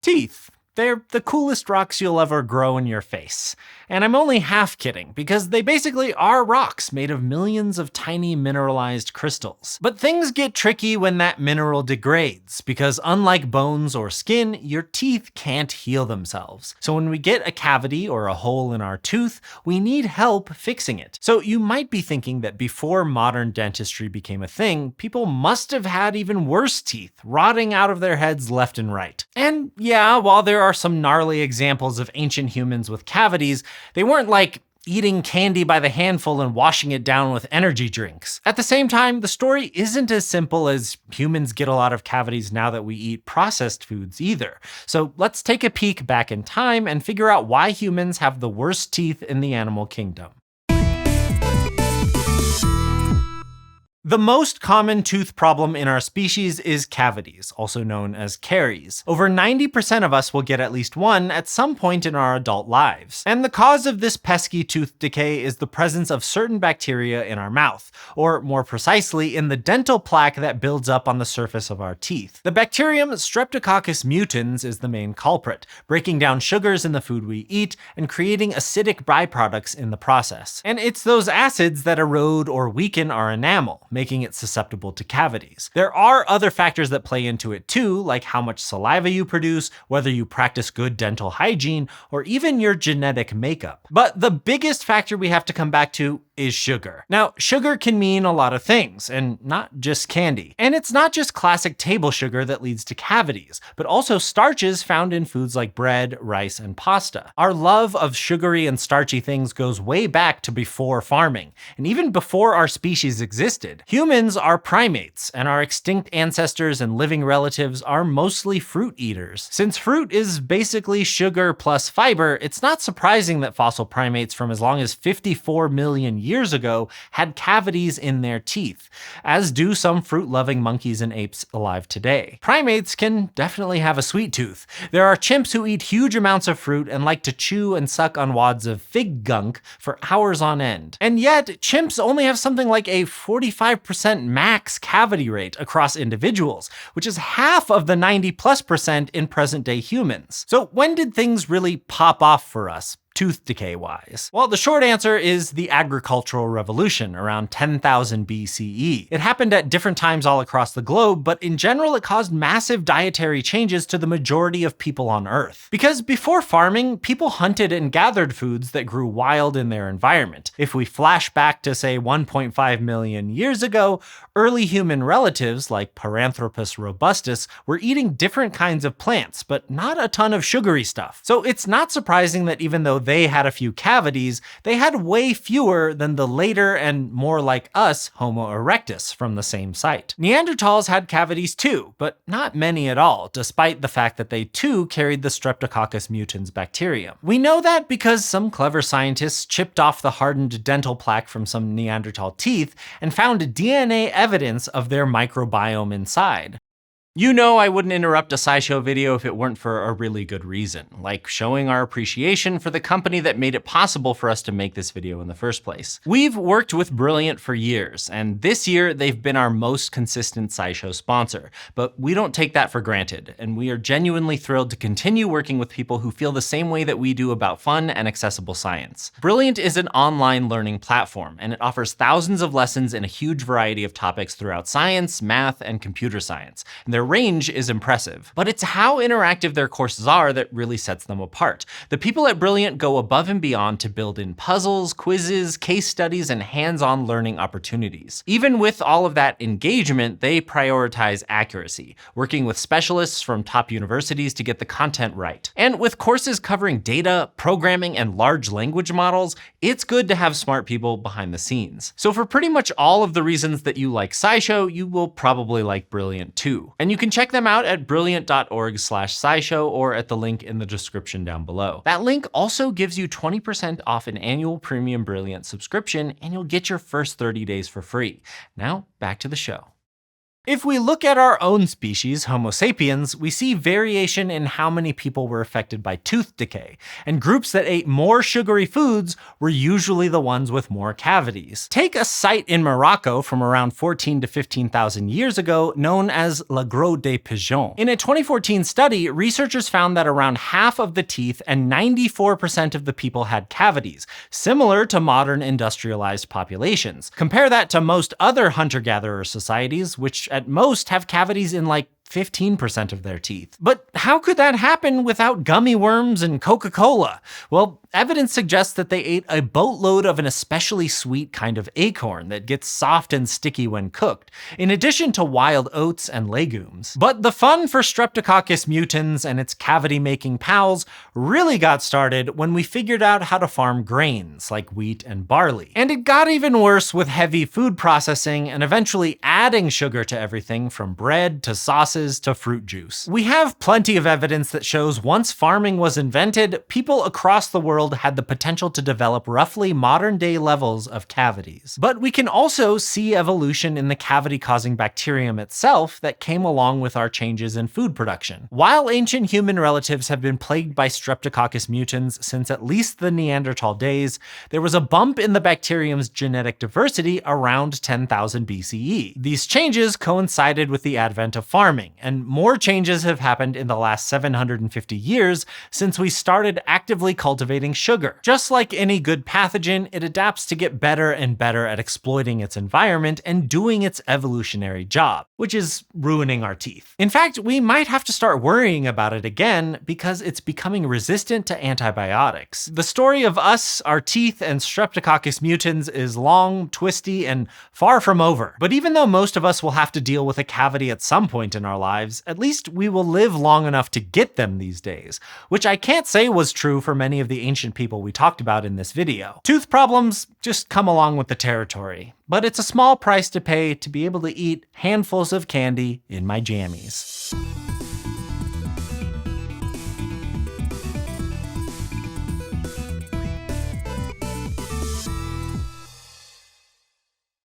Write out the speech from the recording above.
Teeth. They're the coolest rocks you'll ever grow in your face. And I'm only half kidding, because they basically are rocks made of millions of tiny mineralized crystals. But things get tricky when that mineral degrades, because unlike bones or skin, your teeth can't heal themselves. So when we get a cavity or a hole in our tooth, we need help fixing it. So you might be thinking that before modern dentistry became a thing, people must have had even worse teeth, rotting out of their heads left and right. And yeah, while there are some gnarly examples of ancient humans with cavities, they weren't like eating candy by the handful and washing it down with energy drinks. At the same time, the story isn't as simple as humans get a lot of cavities now that we eat processed foods either. So let's take a peek back in time and figure out why humans have the worst teeth in the animal kingdom. The most common tooth problem in our species is cavities, also known as caries. Over 90% of us will get at least one at some point in our adult lives. And the cause of this pesky tooth decay is the presence of certain bacteria in our mouth, or more precisely, in the dental plaque that builds up on the surface of our teeth. The bacterium Streptococcus mutans is the main culprit, breaking down sugars in the food we eat and creating acidic byproducts in the process. And it's those acids that erode or weaken our enamel, making it susceptible to cavities. There are other factors that play into it too, like how much saliva you produce, whether you practice good dental hygiene, or even your genetic makeup. But the biggest factor we have to come back to is sugar. Now, sugar can mean a lot of things, and not just candy. And it's not just classic table sugar that leads to cavities, but also starches found in foods like bread, rice, and pasta. Our love of sugary and starchy things goes way back to before farming, and even before our species existed. Humans are primates, and our extinct ancestors and living relatives are mostly fruit eaters. Since fruit is basically sugar plus fiber, it's not surprising that fossil primates from as long as 54 million years ago had cavities in their teeth, as do some fruit-loving monkeys and apes alive today. Primates can definitely have a sweet tooth. There are chimps who eat huge amounts of fruit and like to chew and suck on wads of fig gunk for hours on end. And yet, chimps only have something like a 45% max cavity rate across individuals, which is half of the 90+% in present-day humans. So when did things really pop off for us, tooth decay wise? Well, the short answer is the agricultural revolution around 10,000 BCE. It happened at different times all across the globe, but in general it caused massive dietary changes to the majority of people on Earth. Because before farming, people hunted and gathered foods that grew wild in their environment. If we flash back to say 1.5 million years ago, early human relatives like Paranthropus robustus were eating different kinds of plants, but not a ton of sugary stuff. So it's not surprising that even though they had a few cavities, they had way fewer than the later and more like us Homo erectus from the same site. Neanderthals had cavities too, but not many at all, despite the fact that they too carried the Streptococcus mutans bacterium. We know that because some clever scientists chipped off the hardened dental plaque from some Neanderthal teeth and found DNA evidence of their microbiome inside. You know I wouldn't interrupt a SciShow video if it weren't for a really good reason, like showing our appreciation for the company that made it possible for us to make this video in the first place. We've worked with Brilliant for years, and this year they've been our most consistent SciShow sponsor, but we don't take that for granted, and we are genuinely thrilled to continue working with people who feel the same way that we do about fun and accessible science. Brilliant is an online learning platform, and it offers thousands of lessons in a huge variety of topics throughout science, math, and computer science. And their range is impressive, but it's how interactive their courses are that really sets them apart. The people at Brilliant go above and beyond to build in puzzles, quizzes, case studies, and hands-on learning opportunities. Even with all of that engagement, they prioritize accuracy, working with specialists from top universities to get the content right. And with courses covering data, programming, and large language models, it's good to have smart people behind the scenes. So for pretty much all of the reasons that you like SciShow, you will probably like Brilliant too. And you can check them out at brilliant.org/scishow or at the link in the description down below. That link also gives you 20% off an annual premium Brilliant subscription, and you'll get your first 30 days for free. Now, back to the show. If we look at our own species, Homo sapiens, we see variation in how many people were affected by tooth decay, and groups that ate more sugary foods were usually the ones with more cavities. Take a site in Morocco from around 14 to 15,000 years ago known as La Grotte des Pigeons. In a 2014 study, researchers found that around half of the teeth and 94% of the people had cavities, similar to modern industrialized populations. Compare that to most other hunter-gatherer societies, which at most have cavities in like 15% of their teeth. But how could that happen without gummy worms and Coca-Cola? Well, evidence suggests that they ate a boatload of an especially sweet kind of acorn that gets soft and sticky when cooked, in addition to wild oats and legumes. But the fun for Streptococcus mutans and its cavity-making pals really got started when we figured out how to farm grains like wheat and barley. And it got even worse with heavy food processing and eventually adding sugar to everything from bread to sauces to fruit juice. We have plenty of evidence that shows once farming was invented, people across the world had the potential to develop roughly modern-day levels of cavities. But we can also see evolution in the cavity-causing bacterium itself that came along with our changes in food production. While ancient human relatives have been plagued by Streptococcus mutans since at least the Neanderthal days, there was a bump in the bacterium's genetic diversity around 10,000 BCE. These changes coincided with the advent of farming, and more changes have happened in the last 750 years since we started actively cultivating sugar. Just like any good pathogen, it adapts to get better and better at exploiting its environment and doing its evolutionary job, which is ruining our teeth. In fact, we might have to start worrying about it again because it's becoming resistant to antibiotics. The story of us, our teeth, and Streptococcus mutans is long, twisty, and far from over. But even though most of us will have to deal with a cavity at some point in our lives, at least we will live long enough to get them these days, which I can't say was true for many of the ancient people we talked about in this video. Tooth problems just come along with the territory, but it's a small price to pay to be able to eat handfuls of candy in my jammies.